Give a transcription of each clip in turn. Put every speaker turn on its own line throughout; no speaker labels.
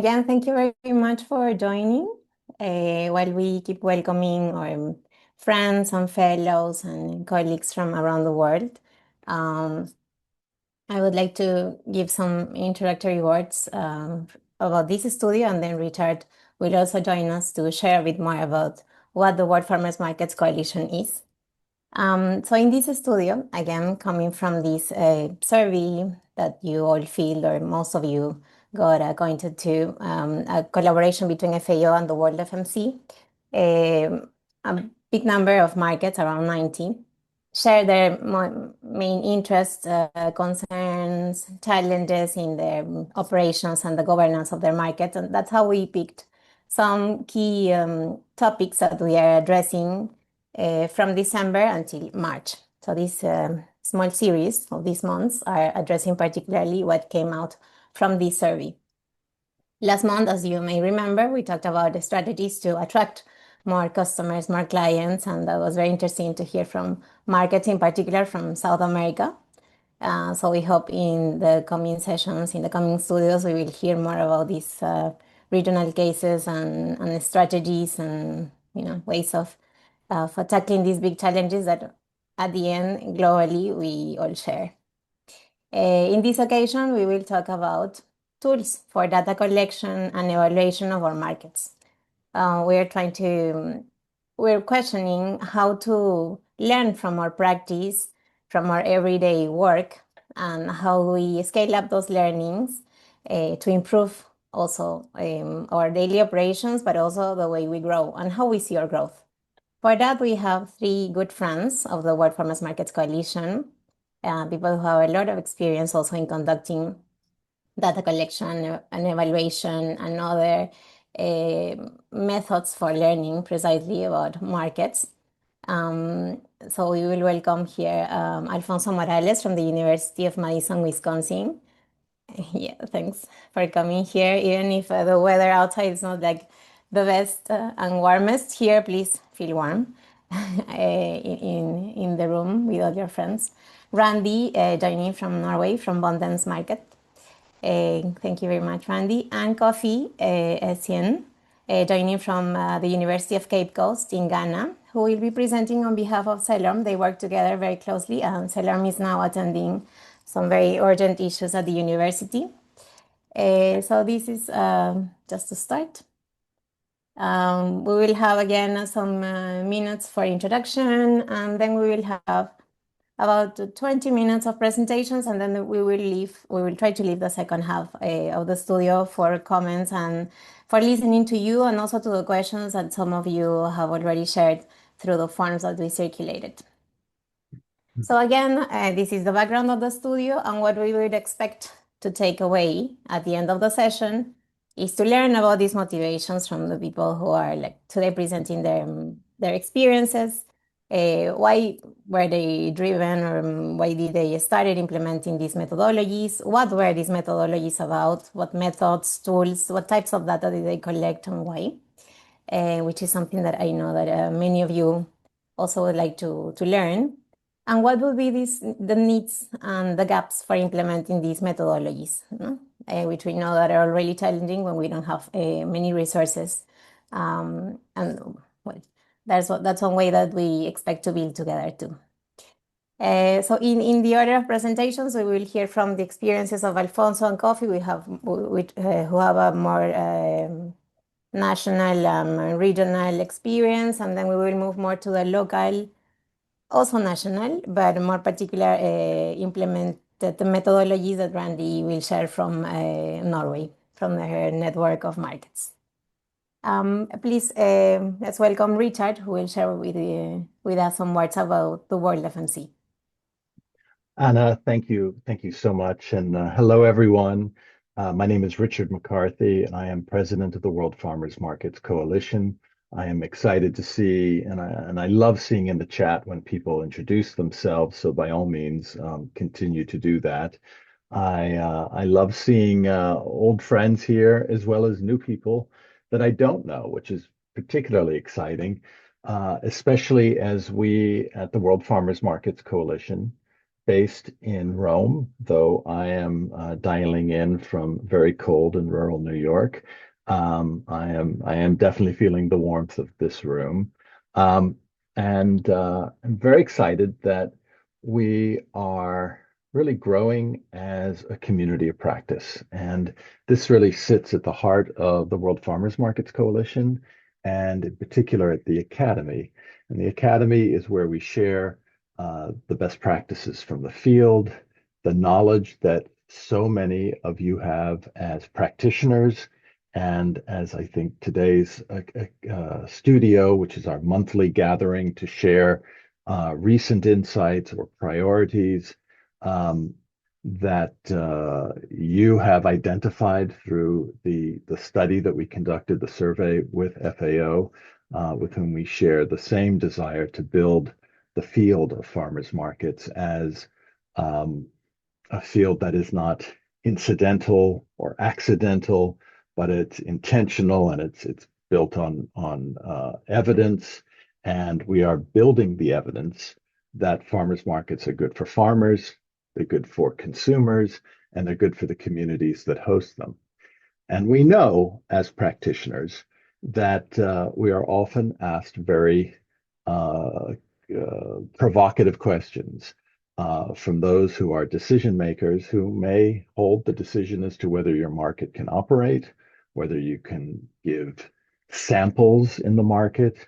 Again, thank you very much for joining. While we keep welcoming our friends and fellows and colleagues from around the world, um, I would like to give some introductory words about this studio, and then Richard will also join us to share a bit more about what the World Farmers Markets Coalition is. So in this studio, again, coming from this survey that you all filled, or most of you got acquainted to, a collaboration between FAO and the WorldFMC, a big number of markets, around 90, share their main interests, concerns, challenges in their operations and the governance of their markets. And that's how we picked some key topics that we are addressing from December until March. So this small series of these months are addressing particularly what came out from this survey. Last month, as you may remember, we talked about the strategies to attract more customers, more clients, and that was very interesting to hear from markets, in particular from South America. So we hope in the coming sessions, in the coming studios, we will hear more about these regional cases and strategies and ways of for tackling these big challenges that at the end, globally, we all share. In this occasion, we will talk about tools for data collection and evaluation of our markets. We're questioning how to learn from our practice, from our everyday work, and how we scale up those learnings to improve also our daily operations, but also the way we grow and how we see our growth. For that, we have three good friends of the World Farmers Markets Coalition, people who have a lot of experience also in conducting data collection and evaluation and other methods for learning precisely about markets. So we will welcome here Alfonso Morales from the University of Madison, Wisconsin. Yeah, thanks for coming here. Even if the weather outside is not like the best and warmest here, please feel warm in the room with all your friends. Randy joining from Norway, from Bondens Market. Thank you very much, Randy. And Kofi Essien, joining from the University of Cape Coast in Ghana, who will be presenting on behalf of CELORM. They work together very closely, and CELORM is now attending some very urgent issues at the university. So this is just to start. We will have again some minutes for introduction, and then we will have about 20 minutes of presentations, and then we will try to leave the second half of the studio for comments and for listening to you, and also to the questions that some of you have already shared through the forms that we circulated. So again, this is the background of the studio, and what we would expect to take away at the end of the session is to learn about these motivations from the people who are today presenting their experiences. Why were they driven, or why did they started implementing these methodologies? What were these methodologies about? What methods, tools, what types of data did they collect, and why? Which is something that I know that many of you also would like to learn. And what would be the needs and the gaps for implementing these methodologies, which we know that are really challenging when we don't have many resources. And well, that's one way that we expect to build together too. So in the order of presentations, we will hear from the experiences of Alfonso and Kofi, who have a more national and regional experience, and then we will move more to the local, also national, but more particular implemented methodologies that Randy will share from Norway, from her network of markets. Please, let's welcome Richard, who will share with us some words about the WorldFMC.
Anna, thank you. Thank you so much. And hello, everyone. My name is Richard McCarthy, and I am president of the World Farmers Markets Coalition. I am excited to see, and I love seeing in the chat when people introduce themselves. So by all means, continue to do that. I love seeing old friends here, as well as new people that I don't know, which is particularly exciting, especially as we at the World Farmers Markets Coalition based in Rome, though I am dialing in from very cold and rural New York. I am definitely feeling the warmth of this room. Um, and I'm very excited that we are really growing as a community of practice. And this really sits at the heart of the World Farmers Markets Coalition, and in particular at the Academy. And the Academy is where we share the best practices from the field, the knowledge that so many of you have as practitioners, and as I think today's studio, which is our monthly gathering to share recent insights or priorities um, that you have identified through the study that we conducted, the survey with FAO, with whom we share the same desire to build the field of farmers markets as um, a field that is not incidental or accidental, but it's intentional and it's built on evidence, and we are building the evidence that farmers markets are good for farmers, they're good for consumers, and they're good for the communities that host them. And we know as practitioners that we are often asked very provocative questions from those who are decision makers who may hold the decision as to whether your market can operate, whether you can give samples in the market,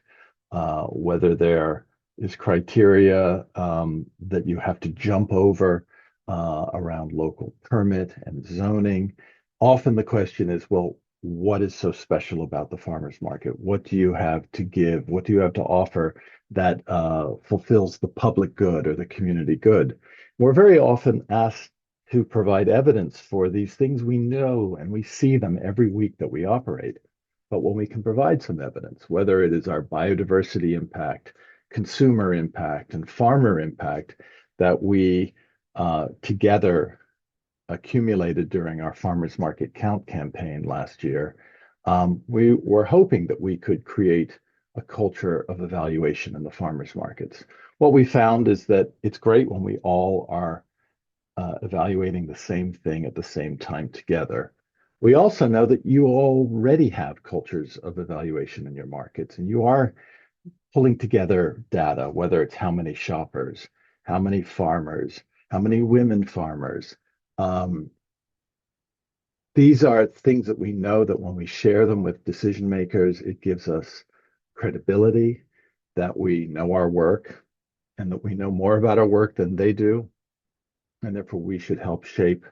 whether there is criteria that you have to jump over around local permit and zoning. Often the question is, well, what is so special about the farmers market? What do you have to give? What do you have to offer that fulfills the public good or the community good? We're very often asked to provide evidence for these things we know, and we see them every week that we operate. But when we can provide some evidence, whether it is our biodiversity impact, consumer impact, and farmer impact that we together accumulated during our farmers market count campaign last year, we were hoping that we could create a culture of evaluation in the farmers markets. What we found is that it's great when we all are evaluating the same thing at the same time together. We also know that you already have cultures of evaluation in your markets, and you are pulling together data, whether it's how many shoppers, how many farmers, how many women farmers. Um, these are things that we know that when we share them with decision makers, it gives us credibility, that we know our work and that we know more about our work than they do. And therefore, we should help shape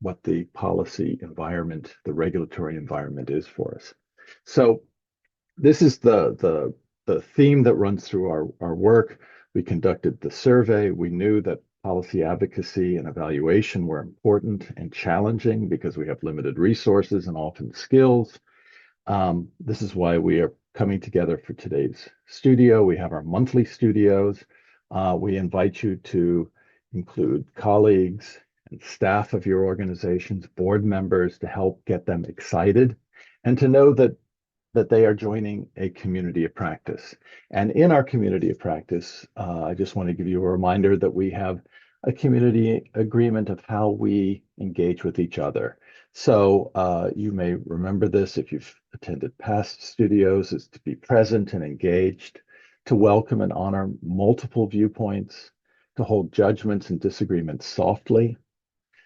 what the policy environment, the regulatory environment is for us. So this is the theme that runs through our work. We conducted the survey. We knew that policy advocacy and evaluation were important and challenging because we have limited resources and often skills. This is why we are coming together for today's studio. We have our monthly studios. We invite you to include colleagues and staff of your organizations, board members, to help get them excited and to know that they are joining a community of practice. And in our community of practice, I just want to give you a reminder that we have a community agreement of how we engage with each other. So you may remember this if you've attended past studios, is to be present and engaged, to welcome and honor multiple viewpoints, to hold judgments and disagreements softly,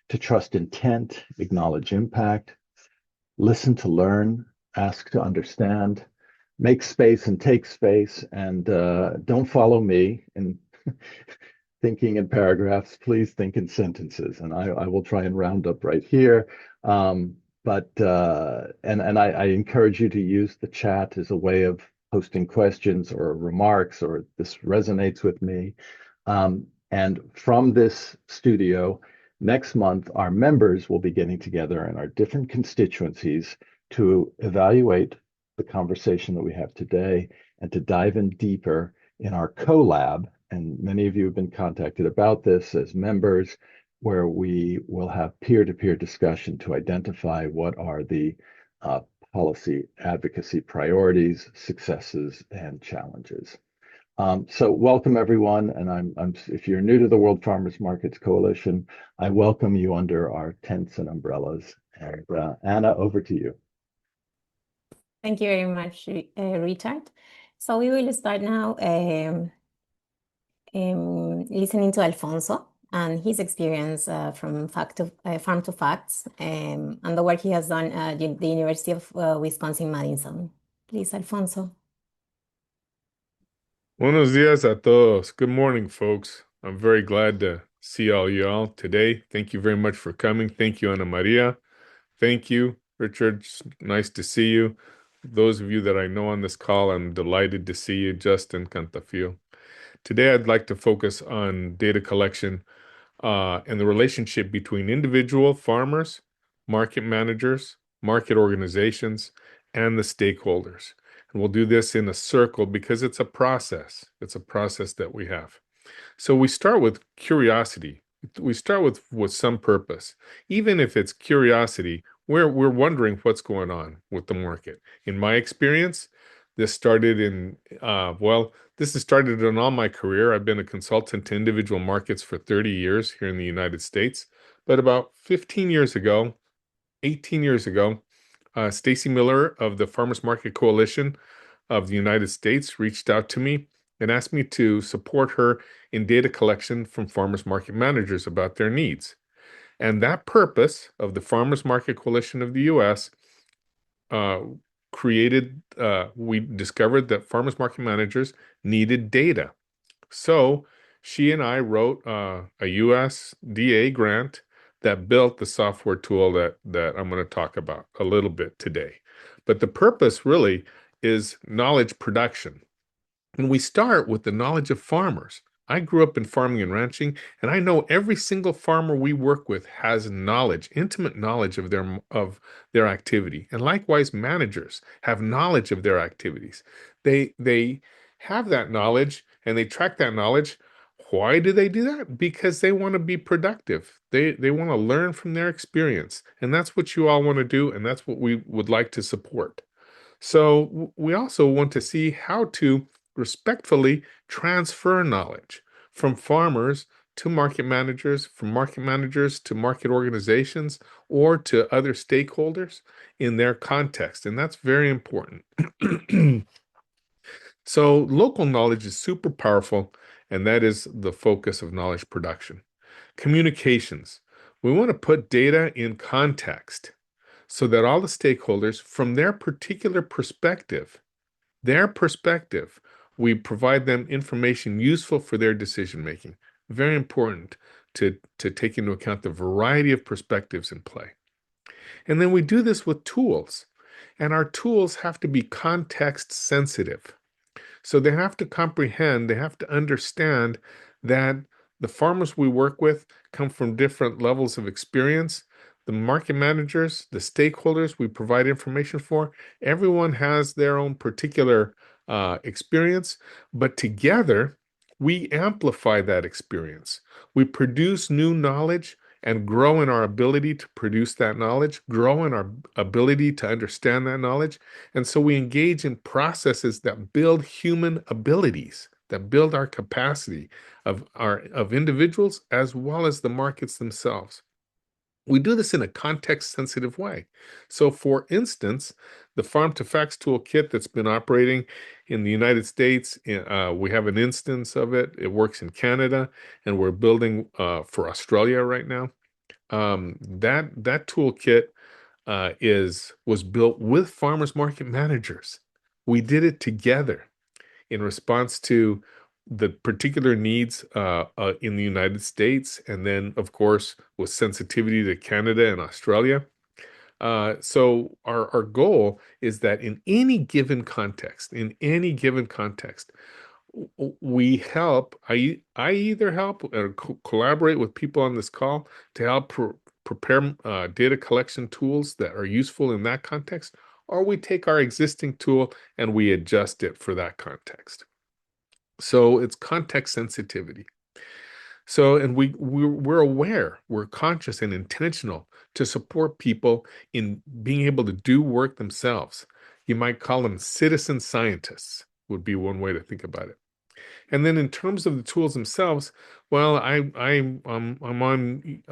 to trust intent, acknowledge impact, listen to learn, ask to understand, make space and take space, and don't follow me in thinking in paragraphs. Please think in sentences, and I will try and round up right here. I encourage you to use the chat as a way of posting questions or remarks, or this resonates with me. And from this studio, next month, our members will be getting together in our different constituencies to evaluate the conversation that we have today and to dive in deeper in our collab. And many of you have been contacted about this as members, where we will have peer-to-peer discussion to identify what are the policy advocacy priorities, successes, and challenges. So welcome everyone, and if you're new to the World Farmers Markets Coalition, I welcome you under our tents and umbrellas. And Anna, over to you.
Thank you very much, Richard. So we will start now listening to Alfonso and his experience from farm to facts and the work he has done at the University of Wisconsin-Madison. Please, Alfonso.
Buenos dias a todos. Good morning, folks. I'm very glad to see all y'all today. Thank you very much for coming. Thank you, Ana Maria. Thank you, Richard. It's nice to see you. Those of you that I know on this call, I'm delighted to see you, Justin Cantafio. Today, I'd like to focus on data collection and the relationship between individual farmers, market managers, market organizations, and the stakeholders. And we'll do this in a circle because it's a process. It's a process that we have. So we start with curiosity. We start with some purpose. Even if it's curiosity, we're wondering what's going on with the market. In my experience, this started this has started in all my career. I've been a consultant to individual markets for 30 years here in the United States. But about 15 years ago, 18 years ago, Stacy Miller of the Farmers Market Coalition of the United States reached out to me and asked me to support her in data collection from farmers market managers about their needs. And that purpose of the Farmers Market Coalition of the U.S. We discovered that farmers market managers needed data. So she and I wrote a USDA grant that built the software tool that I'm going to talk about a little bit today. But the purpose really is knowledge production. And we start with the knowledge of farmers. I grew up in farming and ranching, and I know every single farmer we work with has knowledge, intimate knowledge of their activity. And likewise, managers have knowledge of their activities. They have that knowledge and they track that knowledge. Why do they do that? Because they want to be productive. They want to learn from their experience. And that's what you all want to do, and that's what we would like to support. So we also want to see how to respectfully transfer knowledge from farmers to market managers, from market managers to market organizations, or to other stakeholders in their context. And that's very important. So local knowledge is super powerful, and that is the focus of knowledge production. Communications. We want to put data in context so that all the stakeholders, from their particular perspective, we provide them information useful for their decision making. Very important to take into account the variety of perspectives in play. And then we do this with tools, and our tools have to be context sensitive. So they have to comprehend, they have to understand that the farmers we work with come from different levels of experience. The market managers, the stakeholders we provide information for, everyone has their own particular experience, but together we amplify that experience. We produce new knowledge and grow in our ability to produce that knowledge, grow in our ability to understand that knowledge. And so we engage in processes that build human abilities, that build our capacity of individuals as well as the markets themselves. We do this in a context-sensitive way. So, for instance, the Farm to Facts Toolkit that's been operating in the United States, we have an instance of it. It works in Canada, and we're building for Australia right now. That toolkit was built with farmers market managers. We did it together in response to the particular needs in the United States, and then, of course, with sensitivity to Canada and Australia. So our goal is that in any given context, I either help or collaborate with people on this call to help prepare data collection tools that are useful in that context, or we take our existing tool and we adjust it for that context. So it's context sensitivity. So, and we're aware, we're conscious and intentional to support people in being able to do work themselves. You might call them citizen scientists, would be one way to think about it. And then in terms of the tools themselves, well, I'm on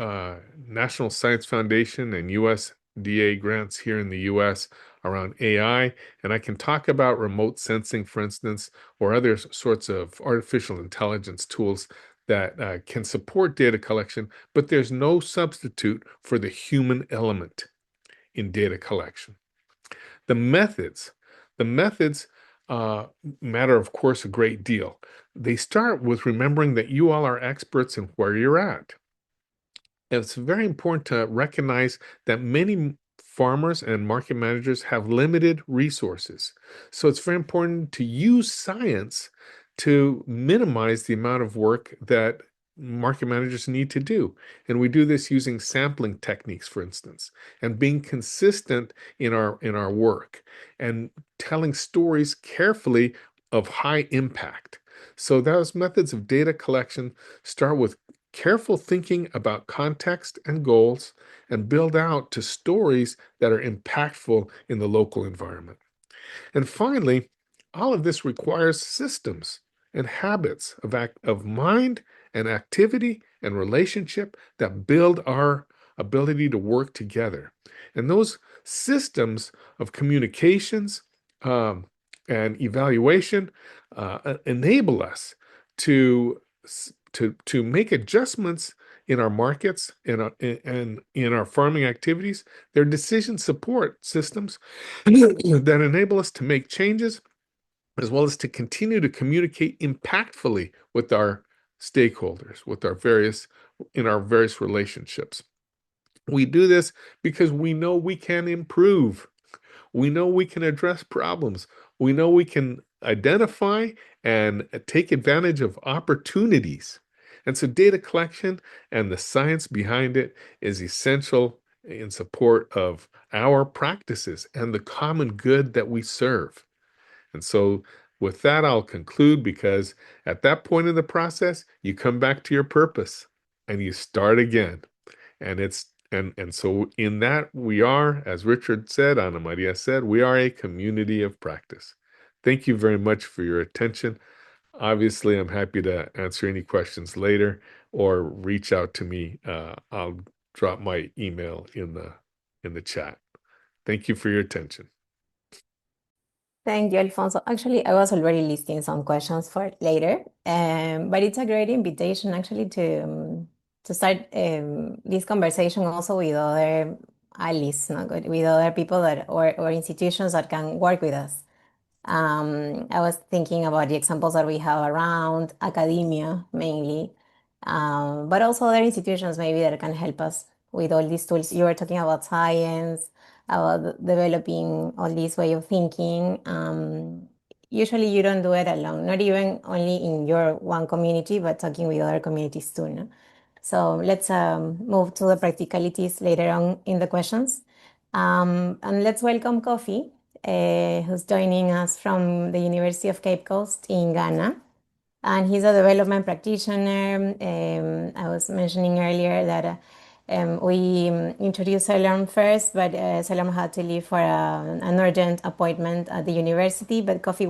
National Science Foundation and USDA grants here in the US around AI, and I can talk about remote sensing, for instance, or other sorts of artificial intelligence tools that can support data collection, but there's no substitute for the human element in data collection. The methods, the methods matter, of course, a great deal. They start with remembering that you all are experts in where you're at. And it's very important to recognize that many farmers and market managers have limited resources. So it's very important to use science to minimize the amount of work that market managers need to do. And we do this using sampling techniques, for instance, and being consistent in our work and telling stories carefully of high impact. So those methods of data collection start with careful thinking about context and goals and build out to stories that are impactful in the local environment. And finally, all of this requires systems and habits of mind and activity and relationship that build our ability to work together. And those systems of communications and evaluation enable us to make adjustments in our markets and in our farming activities. They're decision support systems that enable us to make changes as well as to continue to communicate impactfully with our stakeholders, in our various relationships. We do this because we know we can improve. We know we can address problems. We know we can identify and take advantage of opportunities. And so data collection and the science behind it is essential in support of our practices and the common good that we serve. And so with that, I'll conclude, because at that point in the process, you come back to your purpose and you start again. And so in that, we are, as Richard said, Ana Maria said, we are a community of practice. Thank you very much for your attention. Obviously, I'm happy to answer any questions later or reach out to me. I'll drop my email in the chat. Thank you for your attention.
Thank you, Alfonso. Actually, I was already listing some questions for later, but it's a great invitation actually to start this conversation also with other allies, with other people or institutions that can work with us. I was thinking about the examples that we have around academia mainly, but also other institutions maybe that can help us with all these tools. You were talking about science, about developing all this way of thinking. Usually you don't do it alone, not even only in your one community, but talking with other communities too. No? So let's move to the practicalities later on in the questions. And let's welcome Kofi, who's joining us from the University of Cape Coast in Ghana. And he's a development practitioner. I was mentioning earlier that we introduced Selam first, but Selam had to leave for an urgent appointment at the university. But Kofi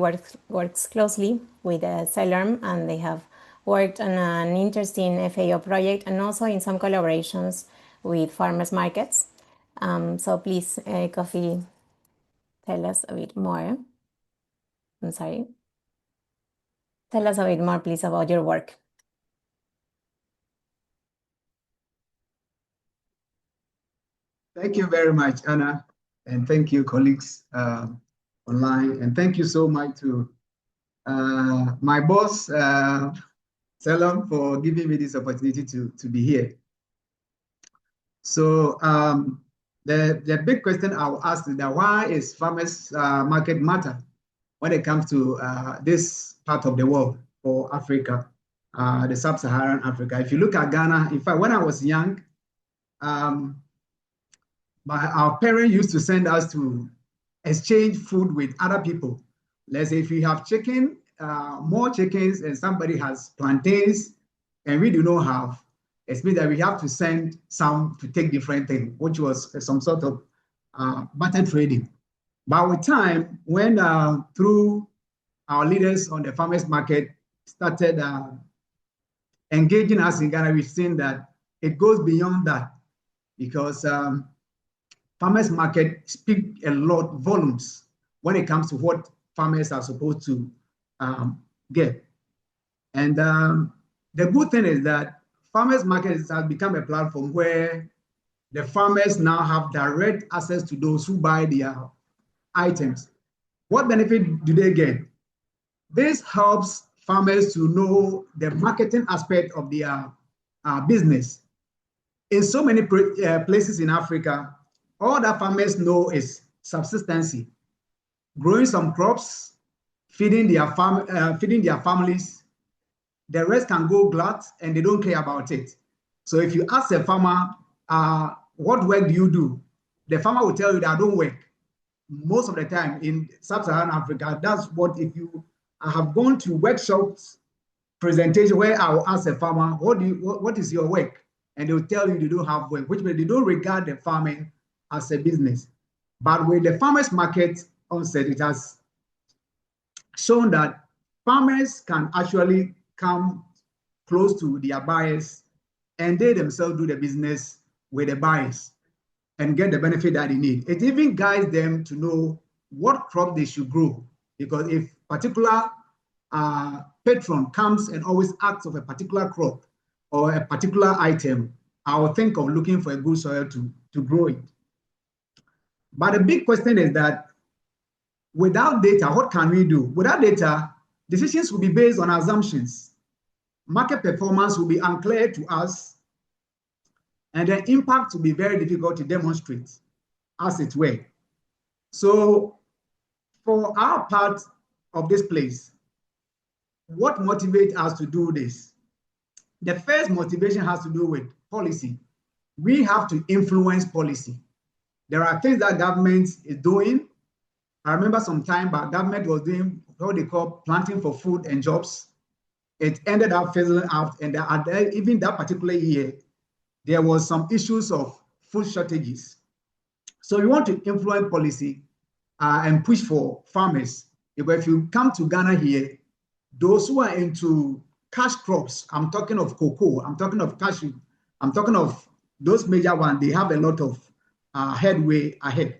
works closely with Selam, and they have worked on an interesting FAO project and also in some collaborations with farmers markets. So please, Kofi, tell us a bit more. I'm sorry. Tell us a bit more, please, about your work.
Thank you very much, Anna, and thank you, colleagues online, and thank you so much to my boss, Selam, for giving me this opportunity to be here. So the big question I will ask is that why is farmers market matter when it comes to this part of the world for Africa, the sub-Saharan Africa? If you look at Ghana, in fact, when I was young, our parents used to send us to exchange food with other people. Let's say if you have chicken, more chickens, and somebody has plantains, and we do not have, it means that we have to send some to take different things, which was some sort of barter trading. But with time, when through our leaders on the farmers market, started engaging us in Ghana, we've seen that it goes beyond that, because farmers market speak a lot volumes when it comes to what farmers are supposed to get. And the good thing is that farmers market has become a platform where the farmers now have direct access to those who buy their items. What benefit do they get? This helps farmers to know the marketing aspect of their business. In so many places in Africa, all that farmers know is subsistency, growing some crops, feeding their families. The rest can go glut and they don't care about it. So if you ask a farmer, what work do you do? The farmer will tell you that I don't work. Most of the time in sub-Saharan Africa, that's what, if you have gone to workshops, presentation where I will ask a farmer, what is your work? And they'll tell you they don't have work, which means they don't regard the farming as a business. But with the farmers market onset, it has shown that farmers can actually come close to their buyers and they themselves do the business with the buyers and get the benefit that they need. It even guides them to know what crop they should grow, because if particular patron comes and always asks of a particular crop or a particular item, I will think of looking for a good soil to grow it. But the big question is that without data, what can we do? Without data, decisions will be based on assumptions. Market performance will be unclear to us, and the impact will be very difficult to demonstrate, as it were. So for our part of this place, what motivates us to do this? The first motivation has to do with policy. We have to influence policy. There are things that government is doing. I remember some time back, government was doing what they call planting for food and jobs. It ended up fizzling out, and even that particular year, there was some issues of food shortages. So we want to influence policy and push for farmers. Because if you come to Ghana here, those who are into cash crops, I'm talking of cocoa, I'm talking of cashew, I'm talking of those major ones, they have a lot of headway ahead.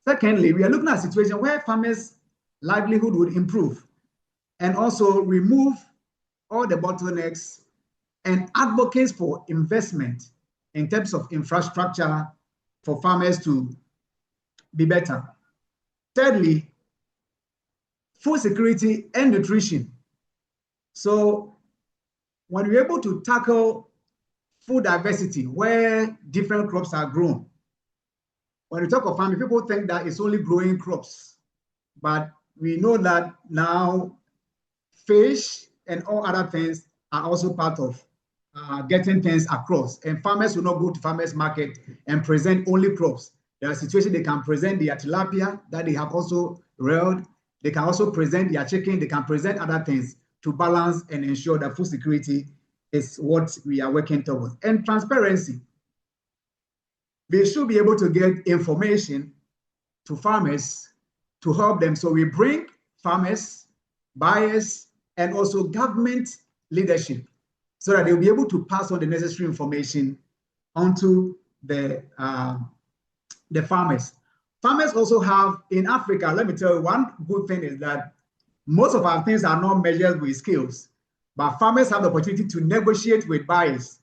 Secondly, we are looking at a situation where farmers' livelihood would improve and also remove all the bottlenecks and advocates for investment in terms of infrastructure for farmers to be better. Thirdly, food security and nutrition. So when we're able to tackle food diversity, where different crops are grown, when we talk of farming, people think that it's only growing crops, but we know that now fish and all other things are also part of getting things across. And farmers will not go to farmers market and present only crops. There are situations they can present their tilapia that they have also reared. They can also present their chicken. They can present other things to balance and ensure that food security is what we are working towards. And transparency. We should be able to get information to farmers to help them. So we bring farmers, buyers, and also government leadership so that they'll be able to pass on the necessary information onto the farmers. Farmers also have, in Africa, let me tell you, one good thing is that most of our things are not measured with scales, but farmers have the opportunity to negotiate with buyers.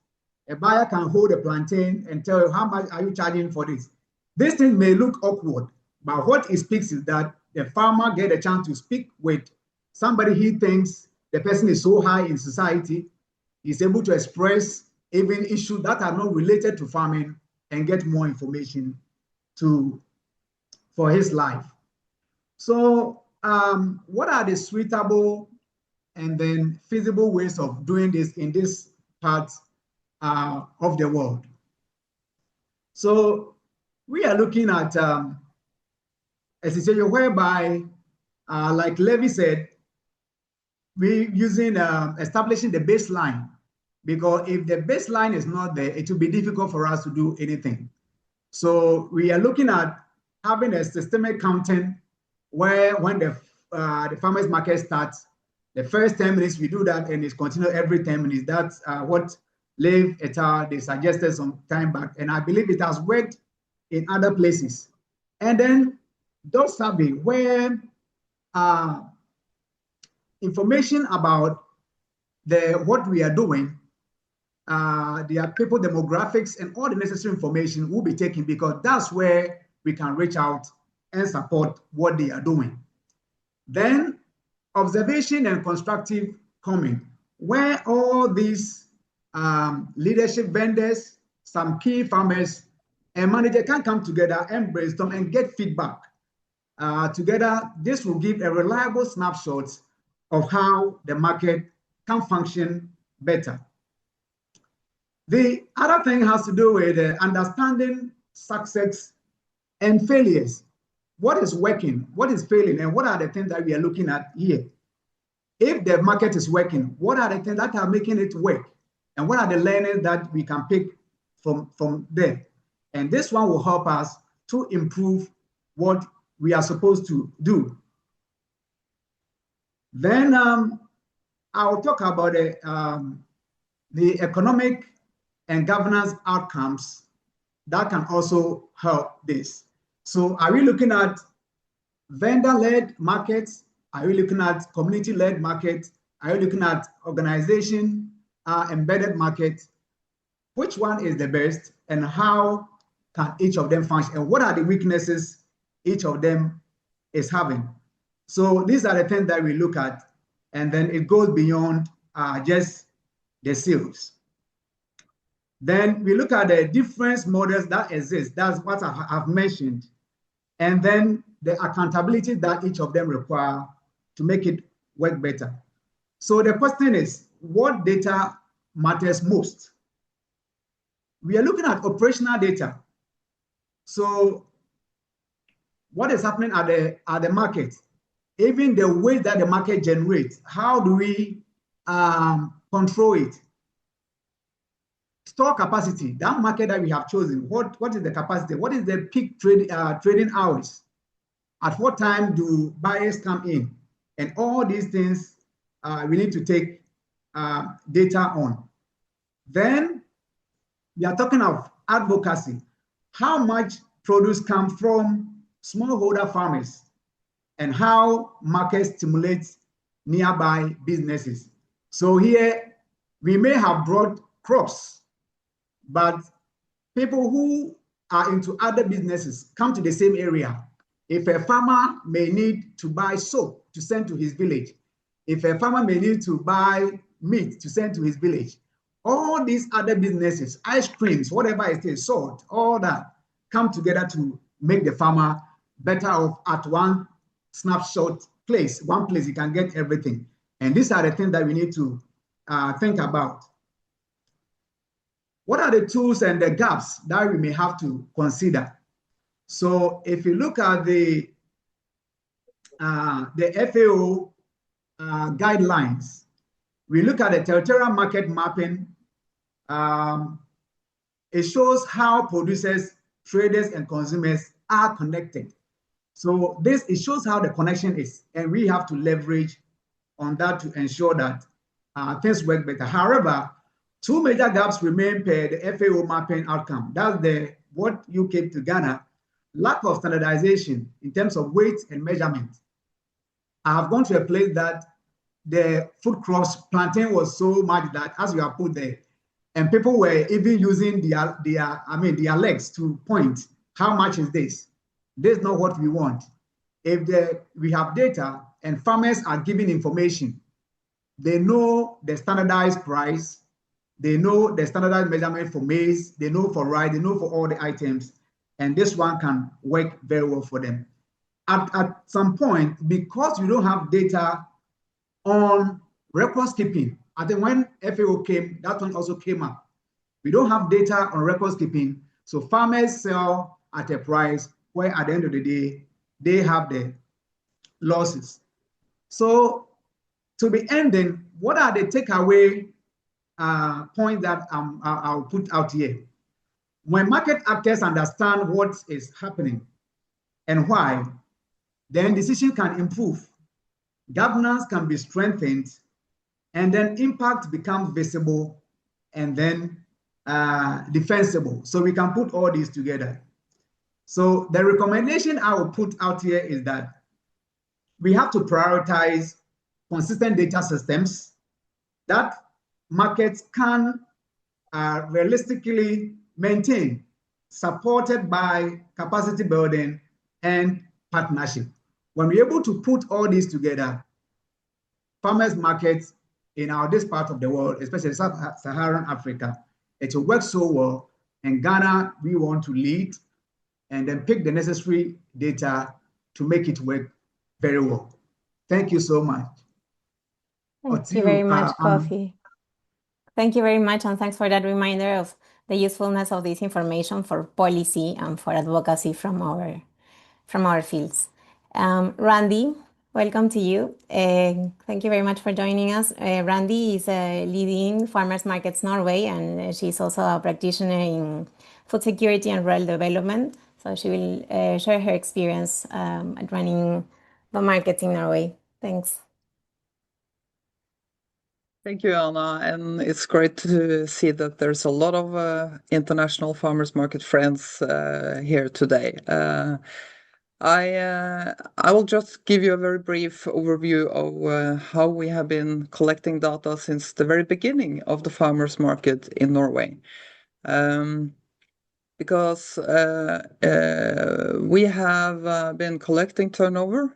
A buyer can hold a plantain and tell you, how much are you charging for this? This thing may look awkward, but what it speaks is that the farmer get a chance to speak with somebody he thinks the person is so high in society, he's able to express even issues that are not related to farming and get more information for his life. So what are the suitable and then feasible ways of doing this in this part of the world? So we are looking at a situation whereby, like Levy said, we're using establishing the baseline, because if the baseline is not there, it will be difficult for us to do anything. So we are looking at having a systemic counting where when the farmers market starts, The first 10 minutes, we do that, and it's continued every 10 minutes. That's what Lev et al. They suggested some time back, and I believe it has worked in other places. And then those survey where information about what we are doing, their people demographics and all the necessary information will be taken, because that's where we can reach out and support what they are doing. Then observation and constructive comment, where all these leadership vendors, some key farmers and manager can come together and brainstorm and get feedback together. This will give a reliable snapshot of how the market can function better. The other thing has to do with understanding success and failures. What is working, what is failing, and what are the things that we are looking at here? If the market is working, what are the things that are making it work? And what are the learnings that we can pick from there? And this one will help us to improve what we are supposed to do. Then I'll talk about the economic and governance outcomes that can also help this. So are we looking at vendor-led markets? Are we looking at community-led markets? Are we looking at organization embedded markets? Which one is the best, and how can each of them function, and what are the weaknesses each of them is having? So these are the things that we look at, and then it goes beyond just the sales. Then we look at the different models that exist. That's what I've mentioned. And then the accountability that each of them require to make it work better. So the question is, what data matters most? We are looking at operational data. So what is happening at the market? Even the way that the market generates, how do we control it? Store capacity, that market that we have chosen, what is the capacity? What is the peak trading hours? At what time do buyers come in? And all these things we need to take data on. Then we are talking of advocacy. How much produce comes from smallholder farmers, and how market stimulates nearby businesses. So here we may have brought crops, but people who are into other businesses come to the same area. If a farmer may need to buy soap to send to his village, if a farmer may need to buy meat to send to his village, all these other businesses, ice creams, whatever it is, salt, all that come together to make the farmer better off at one snapshot place. One place you can get everything. And these are the things that we need to think about. What are the tools and the gaps that we may have to consider? So if you look at the FAO guidelines, we look at the territorial market mapping. It shows how producers, traders, and consumers are connected. So it shows how the connection is, and we have to leverage on that to ensure that things work better. However, two major gaps remain per the FAO mapping outcome. That's what you came to Ghana. Lack of standardization in terms of weight and measurement. I have gone to a place that the food crops plantain was so much that as you are put there, and people were even using their legs to point, how much is this? This is not what we want. If we have data and farmers are giving information, they know the standardized price, they know the standardized measurement for maize, they know for rye, they know for all the items, and this one can work very well for them. At some point, because you don't have data on records keeping, I think when FAO came, that one also came up. We don't have data on records keeping, so farmers sell at a price where at the end of the day, they have the losses. So to be ending, what are the takeaway points that I'll put out here? When market actors understand what is happening and why, then decision can improve. governance can be strengthened, and then impact becomes visible and then defensible. So we can put all these together. So the recommendation I will put out here is that we have to prioritize consistent data systems that markets can realistically maintain, supported by capacity building and partnership. When we're able to put all these together, farmers markets in this part of the world, especially Sub-Saharan Africa, it will work so well. And Ghana, we want to lead and then pick the necessary data to make it work very well. Thank you so much.
Thank you very much, Kofi. Thank you very much, and thanks for that reminder of the usefulness of this information for policy and for advocacy from our fields. Randy, welcome to you. Thank you very much for joining us. Randy is leading Farmers Markets Norway, and she's also a practitioner in food security and rural development. So she will share her experience at running the markets in Norway. Thanks.
Thank you, Anna, and it's great to see that there's a lot of international farmers market friends here today. I will just give you a very brief overview of how we have been collecting data since the very beginning of the farmers market in Norway. Because we have been collecting turnover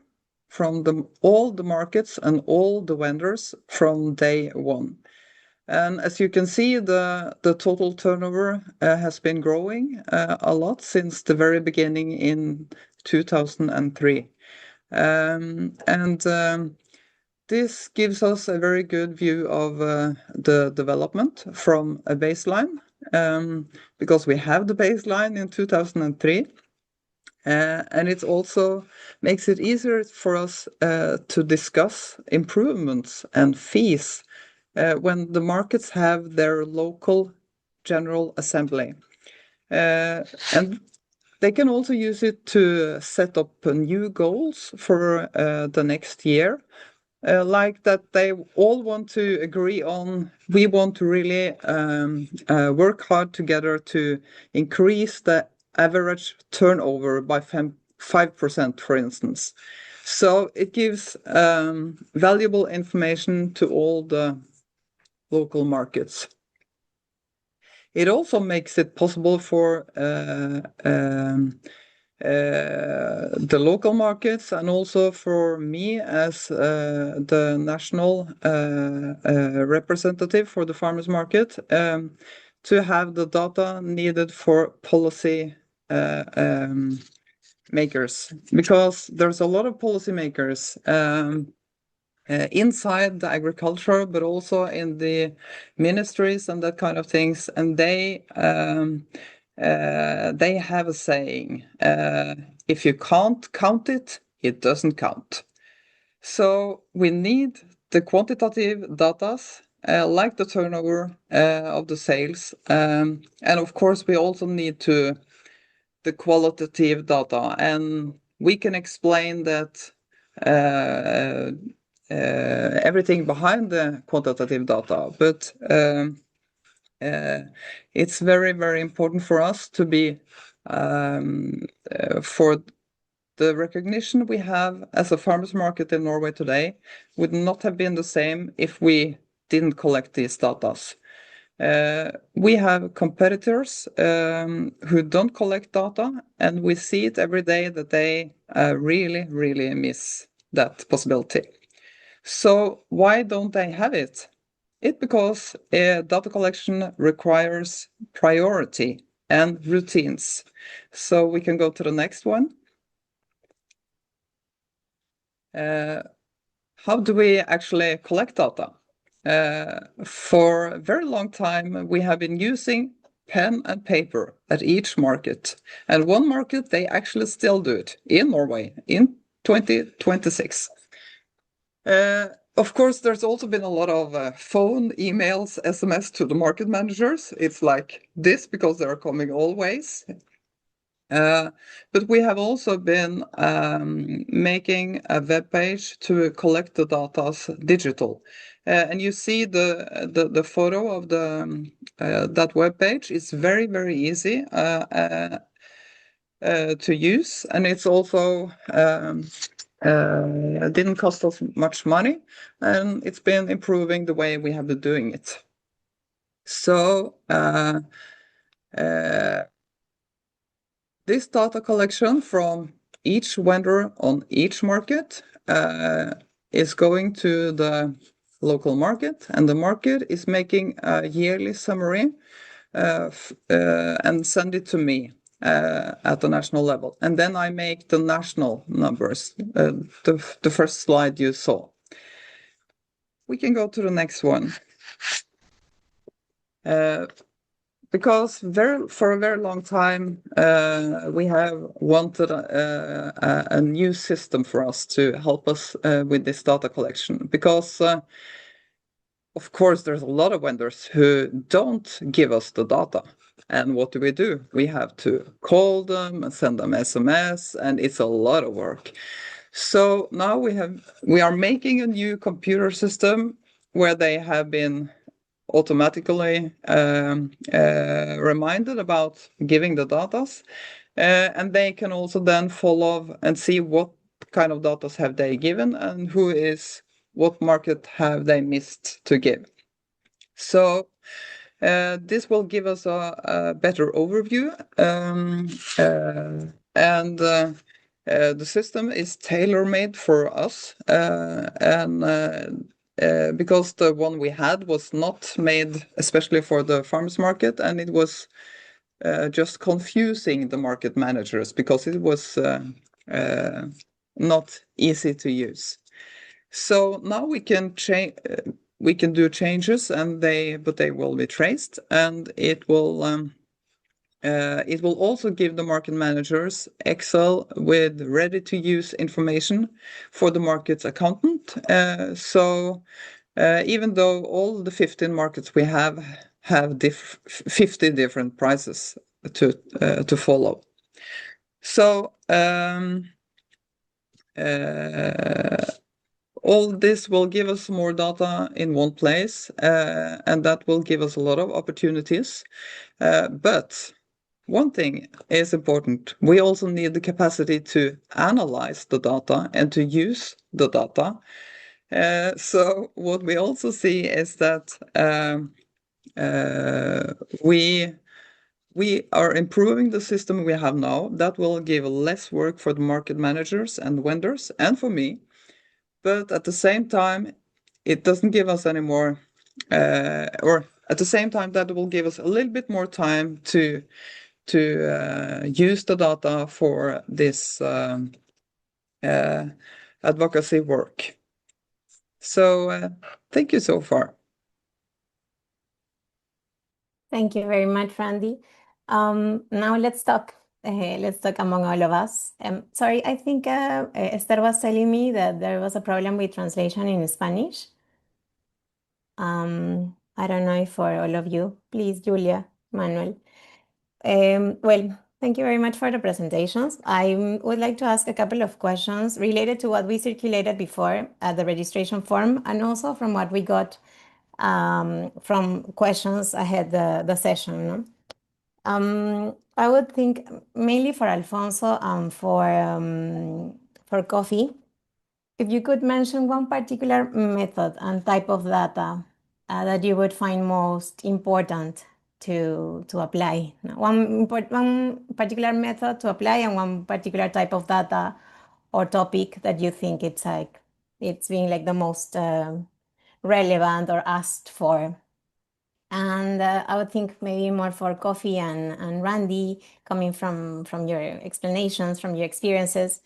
from all the markets and all the vendors from day one. And as you can see, the total turnover has been growing a lot since the very beginning in 2003. This gives us a very good view of the development from a baseline, because we have the baseline in 2003. And it also makes it easier for us to discuss improvements and fees when the markets have their local general assembly. And they can also use it to set up new goals for the next year, like that they all want to agree on. We want to really work hard together to increase the average turnover by 5%, for instance. So it gives valuable information to all the local markets. It also makes it possible for the local markets and also for me as the national representative for the farmers market to have the data needed for policy makers, because there's a lot of policy makers inside the agriculture, but also in the ministries and that kind of things, and they have a saying: if you can't count it, it doesn't count. So we need the quantitative data, like the turnover of the sales, and of course we also need the qualitative data, and we can explain that everything behind the quantitative data, but it's very, very important for us to be for the recognition we have as a farmers market in Norway today would not have been the same if we didn't collect these data. We have competitors who don't collect data, and we see it every day that they really, really miss that possibility. So why don't they have it? It's because data collection requires priority and routines. So we can go to the next one. How do we actually collect data? For a very long time, we have been using pen and paper at each market. And one market, they actually still do it in Norway in 2026. Of course, there's also been a lot of phone, emails, SMS to the market managers. It's like this because they're coming always. But we have also been making a web page to collect the data digital. And you see the photo of that web page. It's very, very easy to use, and it's also didn't cost us much money, and it's been improving the way we have been doing it. So this data collection from each vendor on each market is going to the local market, and the market is making a yearly summary and send it to me at the national level. And then I make the national numbers, the first slide you saw. We can go to the next one. Because for a very long time, we have wanted a new system for us to help us with this data collection. Because, of course, there's a lot of vendors who don't give us the data. And what do? We have to call them and send them SMS, and it's a lot of work. So now we are making a new computer system where they have been automatically reminded about giving the data, and they can also then follow and see what kind of data have they given and what market have they missed to give. So this will give us a better overview, and the system is tailor-made for us, and because the one we had was not made especially for the farmers market, and it was just confusing the market managers because it was not easy to use. So now we can do changes, but they will be traced, and it will also give the market managers Excel with ready-to-use information for the market's accountant. So even though all the 15 markets we have 50 different prices to follow. So all this will give us more data in one place, and that will give us a lot of opportunities. But one thing is important. We also need the capacity to analyze the data and to use the data. So what we also see is that we are improving the system we have now. That will give less work for the market managers and vendors and for me. But at the same time, it doesn't give us any more, or at the same time, that will give us a little bit more time to use the data for this advocacy work. So thank you so far.
Thank you very much, Randy. Now let's talk among all of us. Sorry, I think Esther was telling me that there was a problem with translation in Spanish. I don't know if for all of you. Please, Julia, Manuel. Well, thank you very much for the presentations. I would like to ask a couple of questions related to what we circulated before at the registration form, and also from what we got from questions ahead the session. I would think mainly for Alfonso and for Coffee, if you could mention one particular method and type of data that you would find most important to apply. One particular method to apply and one particular type of data or topic that you think it's being like the most relevant or asked for. And I would think maybe more for Coffee and Randy, coming from your explanations, from your experiences.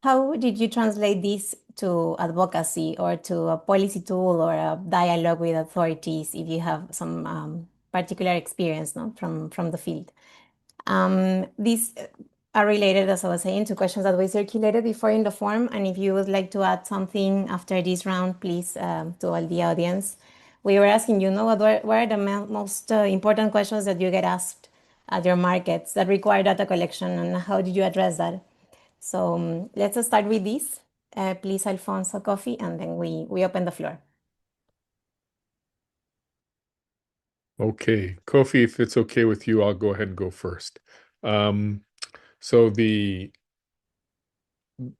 How did you translate this to advocacy or to a policy tool or a dialogue with authorities if you have some particular experience from the field? These are related, as I was saying, to questions that we circulated before in the form. And if you would like to add something after this round, please, to all the audience. We were asking, what are the most important questions that you get asked at your markets that require data collection, and how did you address that? So let's start with this. Please, Alfonso, Kofi, and then we open the floor.
Okay, Kofi, if it's okay with you, I'll go ahead and go first. So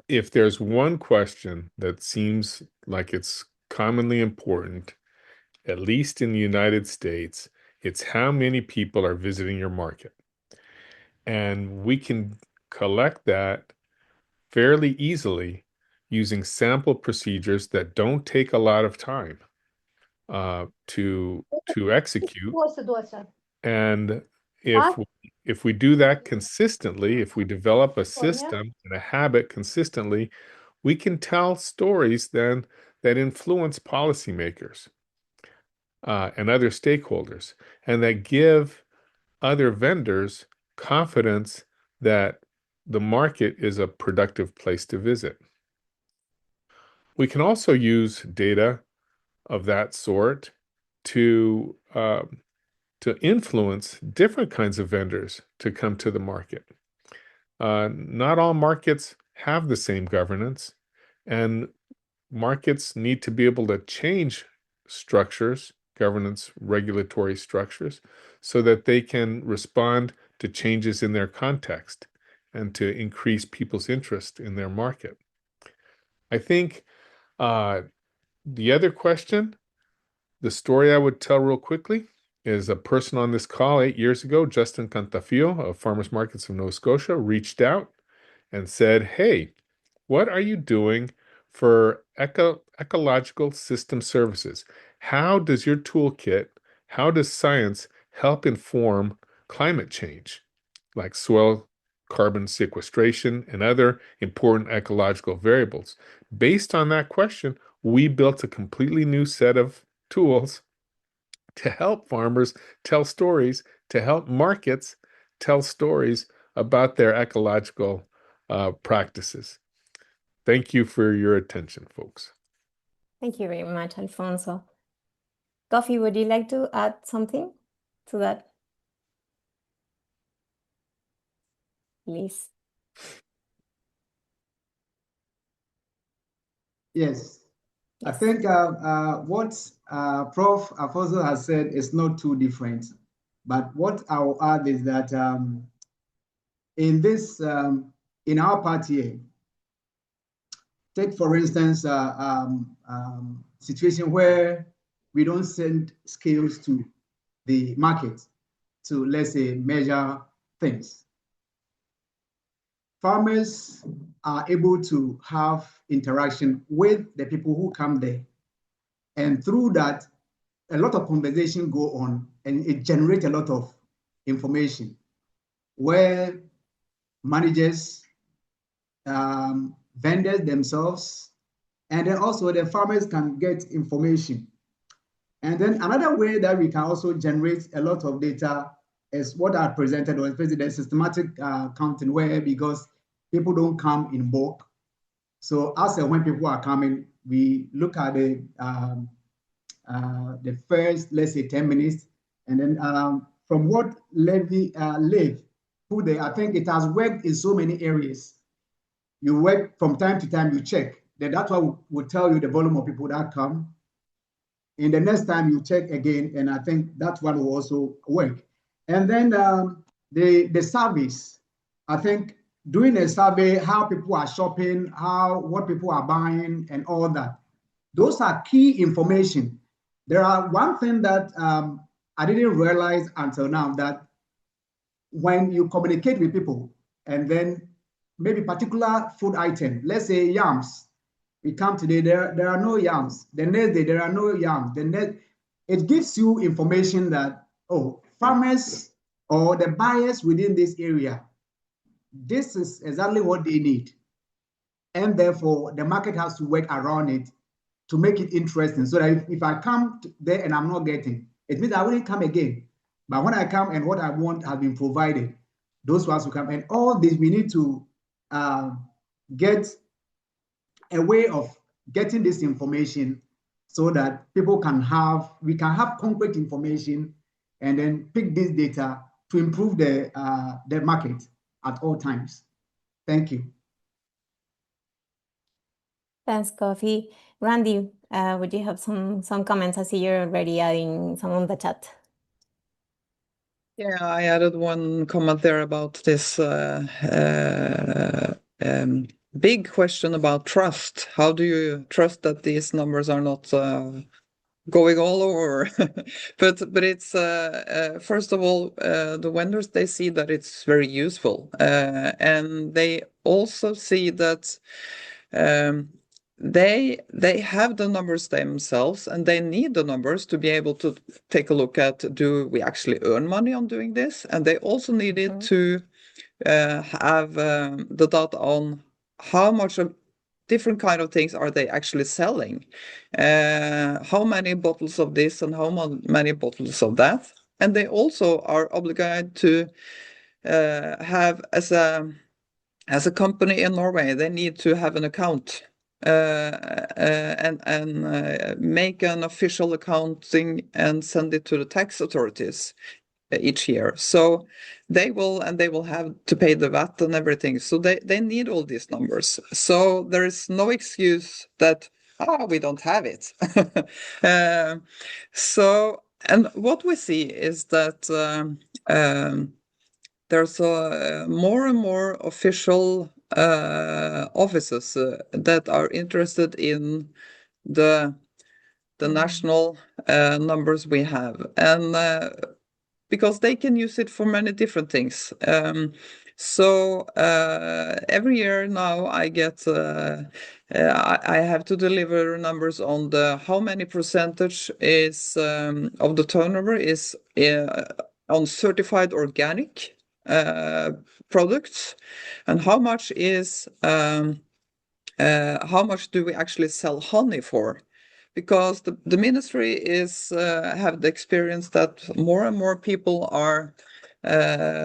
if there's one question that seems like it's commonly important, at least in the United States, it's how many people are visiting your market. And we can collect that fairly easily using sample procedures that don't take a lot of time to execute. And if we do that consistently, if we develop a system and a habit consistently, we can tell stories then that influence policymakers and other stakeholders, and that give other vendors confidence that the market is a productive place to visit. We can also use data of that sort to influence different kinds of vendors to come to the market. Not all markets have the same governance, and markets need to be able to change structures, governance, regulatory structures, so that they can respond to changes in their context and to increase people's interest in their market. I think the other question, the story I would tell real quickly, is a person on this call 8 years ago, Justin Cantafio of Farmers Markets of Nova Scotia, reached out and said, "Hey, what are you doing for ecological system services? How does your toolkit, how does science help inform climate change, like soil carbon sequestration and other important ecological variables?" Based on that question, we built a completely new set of tools to help farmers tell stories, to help markets tell stories about their ecological practices. Thank you for your attention, folks.
Thank you very much, Alfonso. Kofi, would you like to add something to that? Please.
Yes. I think what Prof. Alfonso has said is not too different. But what I will add is that in this, in our part here, take for instance, situation where we don't send scales to the market to, let's say, measure things. Farmers are able to have interaction with the people who come there. And through that, a lot of conversation go on, and it generates a lot of information where managers, vendors themselves, and then also the farmers can get information. And then another way that we can also generate a lot of data is what I presented, or especially the systematic counting, where because people don't come in bulk. So as when people are coming, we look at the first, let's say, 10 minutes, and then from what Liv, who they, I think it has worked in so many areas. You work from time to time, you check. Then that's what will tell you the volume of people that come. In the next time you check again, and I think that one will also work. And then the surveys, I think doing a survey, how people are shopping, what people are buying, and all that. Those are key information. There are one thing that I didn't realize until now, that when you communicate with people, and then maybe particular food item, let's say yams, we come today, there are no yams. The next day, there are no yams. It gives you information that, oh, farmers or the buyers within this area, this is exactly what they need. And therefore, the market has to work around it to make it interesting. So that if I come there and I'm not getting, it means I wouldn't come again. But when I come and what I want has been provided, those ones will come. And all this, we need to get a way of getting this information so that people can have, we can have concrete information and then pick this data to improve the market at all times. Thank you.
Thanks, Kofi. Randy, would you have some comments? I see you're already adding some on the chat.
Yeah, I added one comment there about this big question about trust. How do you trust that these numbers are not going all over? but it's first of all, the vendors, they see that it's very useful, and they also see that they have the numbers themselves, and they need the numbers to be able to take a look at, do we actually earn money on doing this? And they also need it to have the data on how much of different kind of things are they actually selling, how many bottles of this and how many bottles of that. And they also are obligated to have, as a company in Norway, they need to have an account and make an official accounting and send it to the tax authorities each year. So they will have to pay the VAT and everything. So they need all these numbers. So there is no excuse that we don't have it. So, and what we see is that there's more and more official offices that are interested in the national numbers we have, and because they can use it for many different things. So every year now I get I have to deliver numbers on the how many percentage is of the turnover is on certified organic products, and how much is how much do we actually sell honey for? Because the ministry is have the experience that more and more people are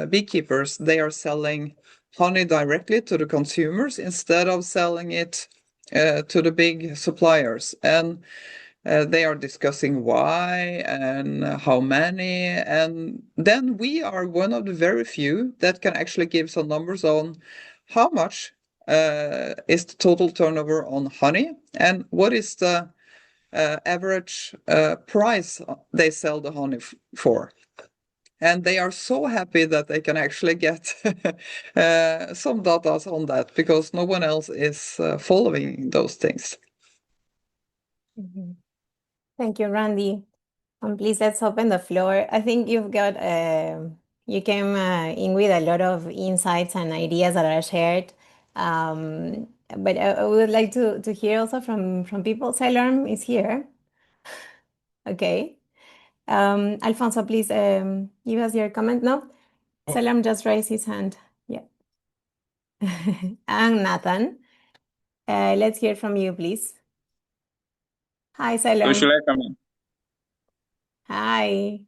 beekeepers. They are selling honey directly to the consumers instead of selling it to the big suppliers, and they are discussing why and how many, and then we are one of the very few that can actually give some numbers on how much is the total turnover on honey, and what is the average price they sell the honey for. And they are so happy that they can actually get some data on that, because no one else is following those things.
Thank you, Randy. Please, let's open the floor. I think you've got, you came in with a lot of insights and ideas that are shared. But I would like to hear also from people. Sailorm is here. Okay. Alfonso, please give us your comment. No? Sailorm just raised his hand. Yeah. And Nathan, let's hear from you, please. Hi, Sailorm.
So should I come in?
Hi.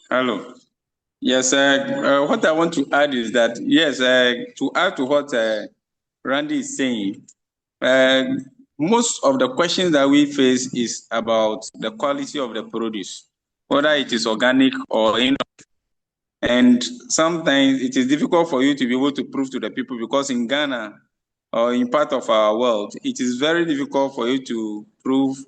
Hello. Yes, what I want to add is that, yes, to add to what Randy is saying, most of the questions that we face is about the quality of the produce, whether it is organic or inorganic. And sometimes it is difficult for you to be able to prove to the people, because in Ghana or in part of our world, it is very difficult for you to prove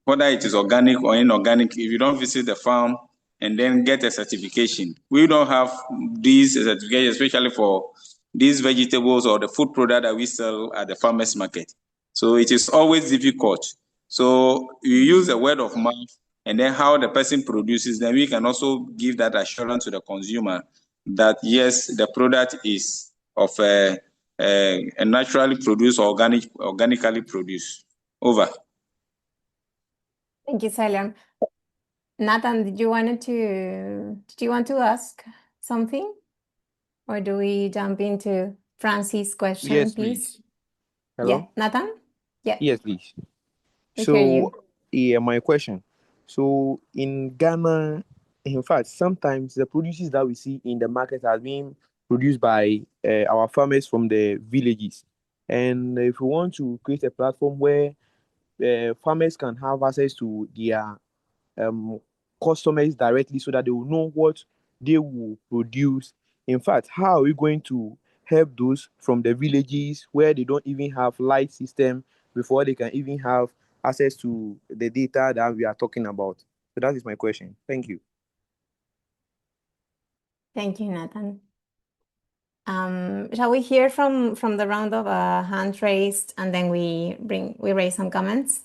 whether it is organic or inorganic if you don't visit the farm and then get a certification. We don't have these certifications, especially for these vegetables or the food product that we sell at the farmers market. So it is always difficult. So you use the word of mouth, and then how the person produces, then we can also give that assurance to the consumer that yes, the product is of a naturally produced or organically produced. Over.
Thank you, Sailorm. Nathan, did you want to ask something? Or do we jump into Francie's question,
Yes,
please?
Hello?
Yeah, Nathan? Yeah,
Yes, please.
we hear you.
Yeah, my question. So, in Ghana, in fact, sometimes the produces that we see in the market are being produced by our farmers from the villages. And if we want to create a platform where farmers can have access to their customers directly, so that they will know what they will produce. In fact, how are we going to help those from the villages where they don't even have light system before they can even have access to the data that we are talking about? So that is my question. Thank you.
Thank you, Nathan. Shall we hear from the round of hands raised, and then we raise some comments?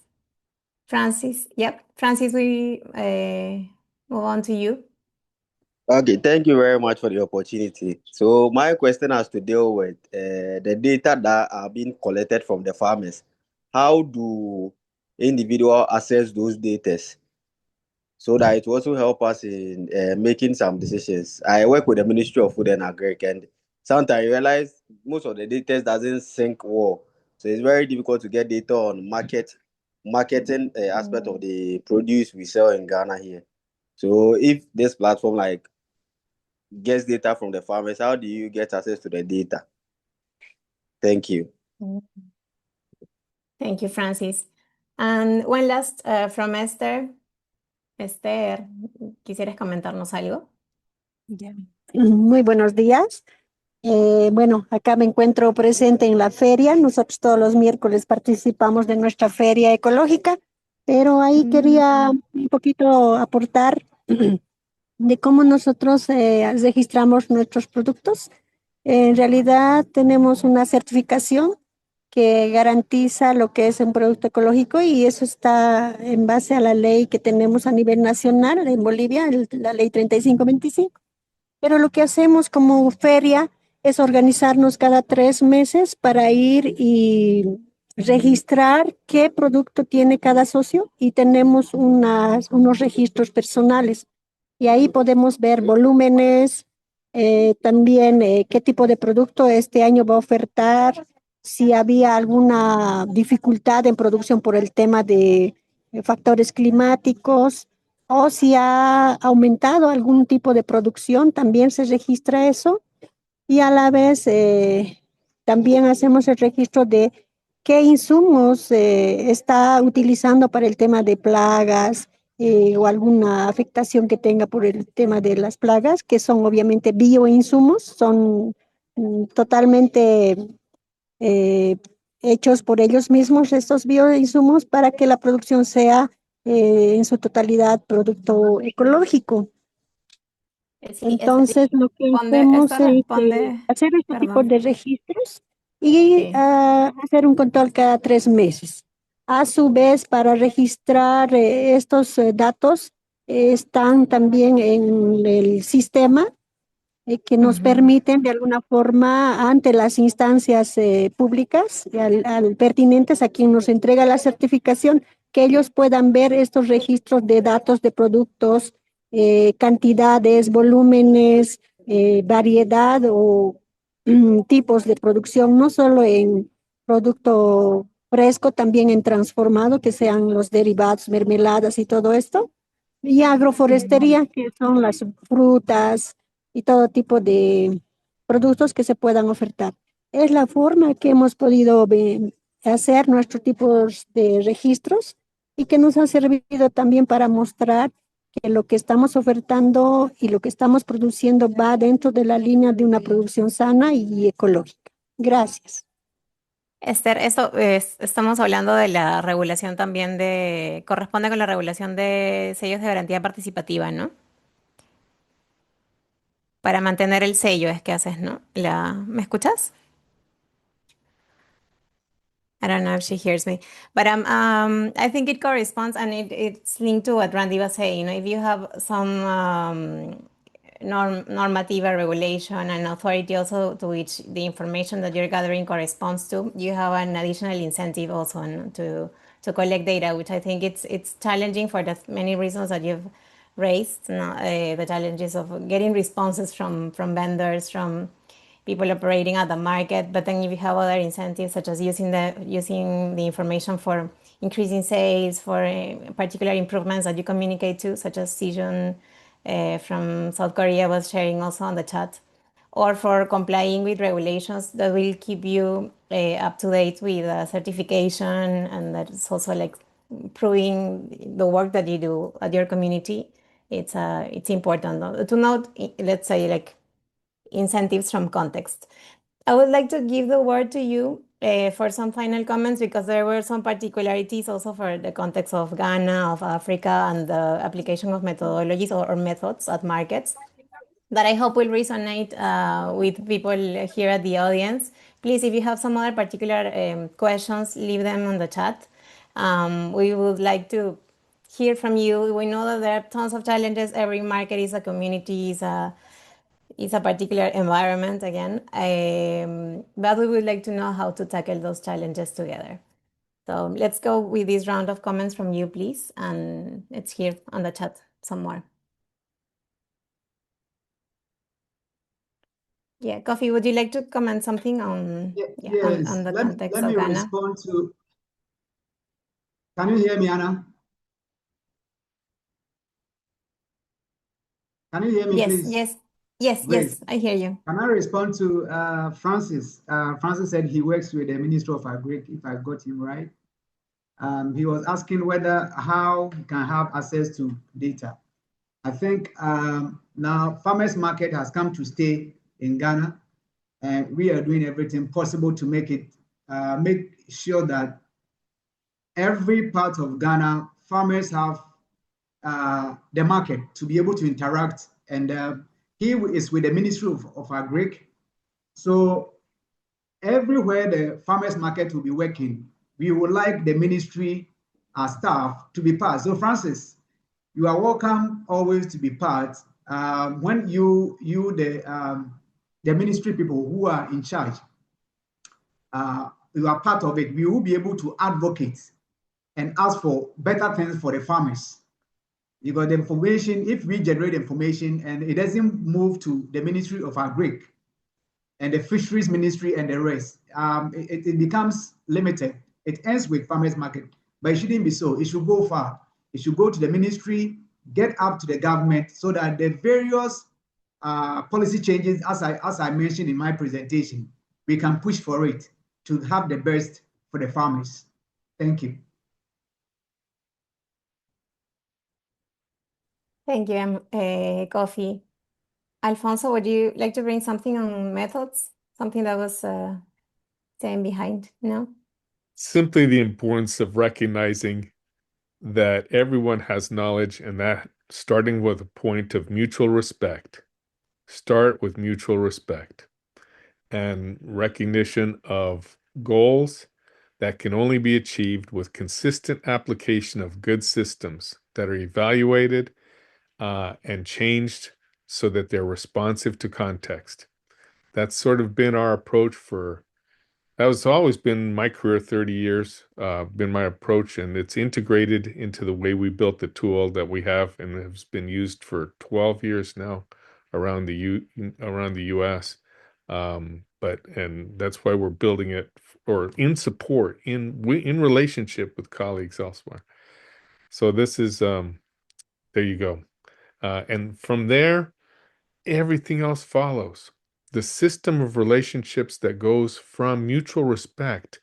Francis, yep. Francis, we move on to you.
Okay, thank you very much for the opportunity. So my question has to deal with the data that are being collected from the farmers. How do individual access those data so that it will also help us in making some decisions? I work with the Ministry of Food and Agric, and sometimes I realize most of the data doesn't sync well. So it's very difficult to get data on marketing aspect of the produce we sell in Ghana here. So if this platform like gets data from the farmers, how do you get access to the data? Thank you.
Thank you, Francis. And one last from Esther. Esther, ¿quisieras comentarnos algo?
Ya. Muy buenos días. Bueno, acá me encuentro presente en la feria. Nosotros todos los miércoles participamos de nuestra feria ecológica, pero ahí quería un poquito aportar de cómo nosotros registramos nuestros productos. En realidad tenemos una certificación que garantiza lo que es un producto ecológico, y eso está en base a la ley que tenemos a nivel nacional en Bolivia, la ley 3525. Pero lo que hacemos como feria es organizarnos cada 3 meses para ir y registrar qué producto tiene cada socio, y tenemos unos registros personales. Y ahí podemos ver volúmenes, también qué tipo de producto este año va a ofertar, si había alguna dificultad en producción por el tema de factores climáticos, o si ha aumentado algún tipo de producción, también se registra eso. Y a la vez también hacemos el registro de qué insumos está utilizando para el tema de plagas, o alguna afectación que tenga por el tema de las plagas, que son obviamente bioinsumos, son totalmente hechos por ellos mismos estos bioinsumos para que la producción sea en su totalidad producto ecológico.
Sí,
Entonces, lo que hacemos es hacer este tipo de registros y hacer un control cada 3 meses. A su vez, para registrar estos datos, están también en el sistema que nos permiten de alguna forma ante las instancias públicas, al pertinentes a quien nos entrega la certificación, que ellos puedan ver estos registros de datos de productos, cantidades, volúmenes, variedad o tipos de producción, no solo en producto fresco, también en transformado, que sean los derivados, mermeladas y todo esto, y agroforestería, que son las frutas y todo tipo de productos que se puedan ofertar. Es la forma que hemos podido hacer nuestros tipos de registros, y que nos ha servido también para mostrar que lo que estamos ofertando y lo que estamos produciendo va dentro de la línea de una producción sana y ecológica. Gracias.
Esther, estamos hablando de la regulación también corresponde con la regulación de sellos de garantía participativa, ¿no? Para mantener el sello es que haces, ¿no? ¿Me escuchas? I don't know if she hears me, but I think it corresponds, and it's linked to what Randy was saying. You know, if you have some normative regulation and authority also to which the information that you're gathering corresponds to, you have an additional incentive also to collect data, which I think it's challenging for the many reasons that you've raised. The challenges of getting responses from vendors, from people operating at the market, but then if you have other incentives such as using the information for increasing sales, for particular improvements that you communicate to, such as Sijun from South Korea was sharing also on the chat, or for complying with regulations that will keep you up to date with certification, and that's also like proving the work that you do at your community it's important to note, let's say, like incentives from context. I would like to give the word to you for some final comments, because there were some particularities also for the context of Ghana, of Africa, and the application of methodologies or methods at markets that I hope will resonate with people here at the audience. Please, if you have some other particular questions, leave them on the chat. We would like to hear from you. We know that there are tons of challenges. Every market is a community, is a particular environment again. But we would like to know how to tackle those challenges together. So let's go with this round of comments from you, please. And let's hear on the chat some more. Yeah, Coffee, would you like to comment something on,
yes,
on the
let
context
me
of Ghana?
respond to. Can you hear me, Anna? Can you hear me,
Yes,
please?
yes,
Great.
I hear you.
Can I respond to Francis? Francis said he works with the Ministry of Agri, if I got him right. He was asking how he can have access to data. I think now farmers market has come to stay in Ghana, and we are doing everything possible to make sure that every part of Ghana, farmers have the market to be able to interact. And he is with the Ministry of Agri. So everywhere the farmers market will be working, we would like the ministry staff to be part. So Francis, you are welcome always to be part. When the ministry people who are in charge, you are part of it, we will be able to advocate and ask for better things for the farmers. Because the information, if we generate information and it doesn't move to the Ministry of Agri and the Fisheries Ministry and the rest, it becomes limited. It ends with farmers market, but it shouldn't be so. It should go far. It should go to the ministry, get up to the government, so that the various policy changes, as I mentioned in my presentation, we can push for it to have the best for the farmers. Thank you.
Thank you, Coffee. Alfonso, would you like to bring something on methods? Something that was staying behind? No?
Simply the importance of recognizing that everyone has knowledge, and that starting with a point of mutual respect. Start with mutual respect and recognition of goals that can only be achieved with consistent application of good systems that are evaluated and changed so that they're responsive to context. That's sort of been our approach that has always been my career, 30 years, been my approach, and it's integrated into the way we built the tool that we have and has been used for 12 years now around the US. And that's why we're building it or in support, in relationship with colleagues elsewhere. So this is, there you go. And from there, everything else follows. The system of relationships that goes from mutual respect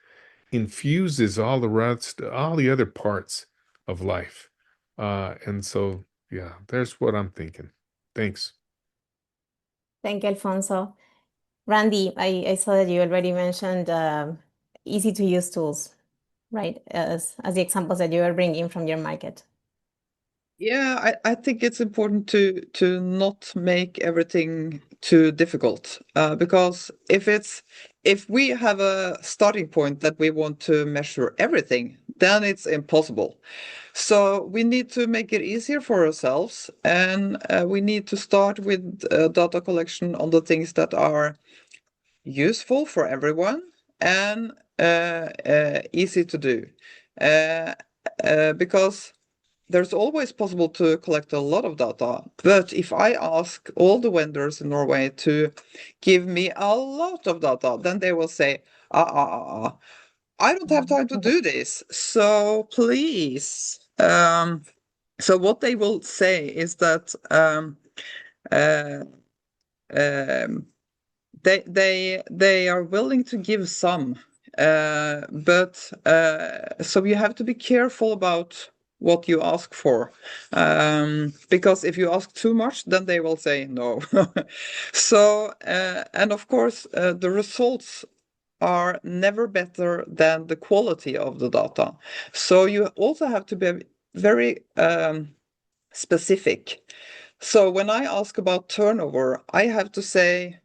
infuses all the other parts of life. And so, yeah, there's what I'm thinking. Thanks.
Thank you, Alfonso. Randy, I saw that you already mentioned easy to use tools, right? As the examples that you are bringing from your market.
Yeah, I think it's important to not make everything too difficult, because if we have a starting point that we want to measure everything, then it's impossible. So we need to make it easier for ourselves, and we need to start with data collection on the things that are useful for everyone and easy to do, because there's always possible to collect a lot of data, but if I ask all the vendors in Norway to give me a lot of data, then they will say, I don't have time to do this, so please. So what they will say is that they are willing to give some, but so you have to be careful about what you ask for. Because if you ask too much, then they will say no. So, and of course, the results are never better than the quality of the data. So you also have to be very specific. So when I ask about turnover, I have to say,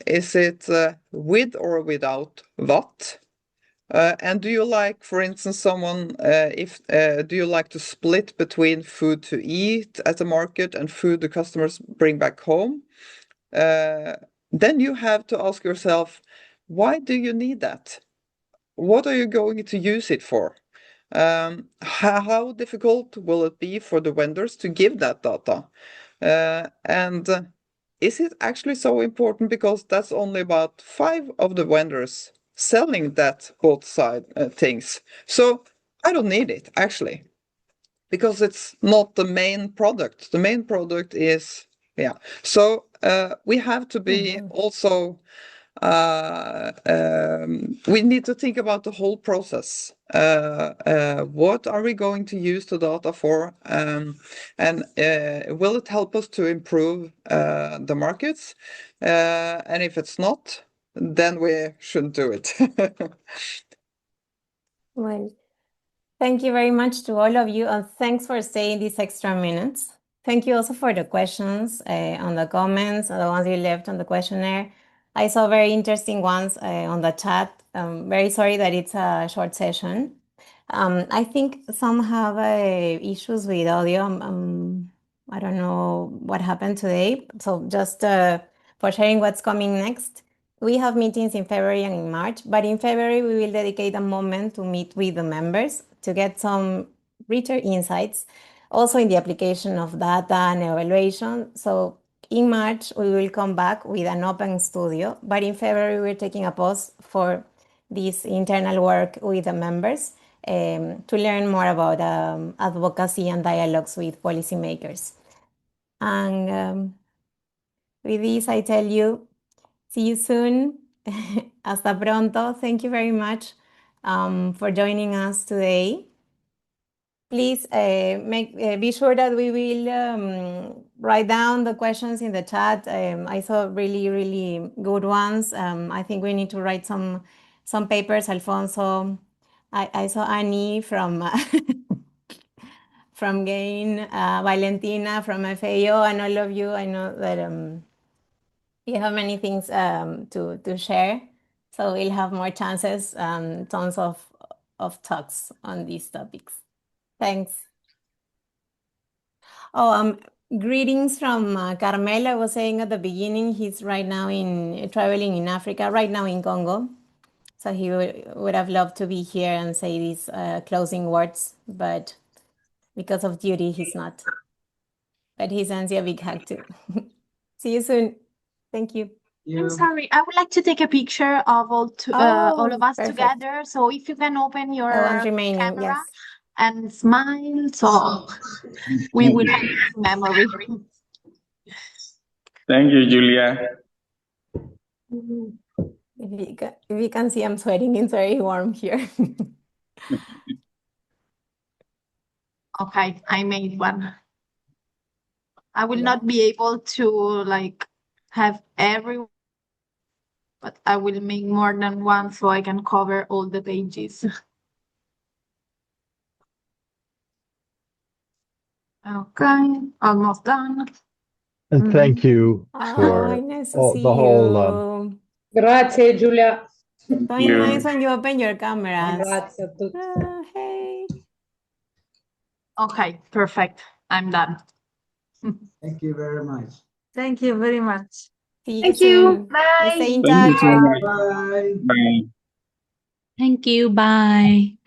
is it with or without VAT? And do you like, for instance, someone, do you like to split between food to eat at the market and food the customers bring back home? Then you have to ask yourself, why do you need that? What are you going to use it for? How difficult will it be for the vendors to give that data? And is it actually so important, because that's only about 5 of the vendors selling that both side things. So I don't need it actually, because it's not the main product. The main product is, yeah. So we have to be also, we need to think about the whole process. What are we going to use the data for? And will it help us to improve the markets? And if it's not, then we shouldn't do it.
Well, thank you very much to all of you, and thanks for staying these extra minutes. Thank you also for the questions on the comments, the ones you left on the questionnaire. I saw very interesting ones on the chat. Very sorry that it's a short session. I think some have issues with audio. I don't know what happened today. So just for sharing what's coming next. We have meetings in February and in March, but in February we will dedicate a moment to meet with the members to get some richer insights, also in the application of data and evaluation. So in March, we will come back with an open studio, but in February, we're taking a pause for this internal work with the members to learn more about advocacy and dialogues with policymakers. And with this, I tell you, see you soon. Hasta pronto. Thank you very much for joining us today. Please be sure that we will write down the questions in the chat. I saw really, really good ones. I think we need to write some papers. Alfonso, I saw Annie from from Gain, Valentina from FAO, and all of you. I know that you have many things to share, so we'll have more chances, tons of talks on these topics. Thanks. Oh, greetings from Carmel. I was saying at the beginning, he's right now traveling in Africa, right now in Congo. So he would have loved to be here and say these closing words, but because of duty, he's not. But he sends you a big hug too. See you soon. Thank you.
I'm sorry. I would like to take a picture of all of us
perfect.
together. So if you can open your
The ones remaining,
camera
yes.
and smile, so we will have this memory.
Thank you, Julia.
If you can see, I'm sweating. It's very warm here.
Okay, I made one. I will not be able to have every, but I will make more than one so I can cover all the pages. Okay, almost done.
And thank you for
nice to
all,
see
the whole.
Grazie, Giulia.
So nice when you open your cameras.
Grazie a tutti.
Hey.
Okay, perfect. I'm done.
Thank you very much.
Thank you very much.
See
Thank
soon.
you. Bye.
Stay in
Thank you
touch.
so much.
Bye.
Bye.
Thank you. Bye.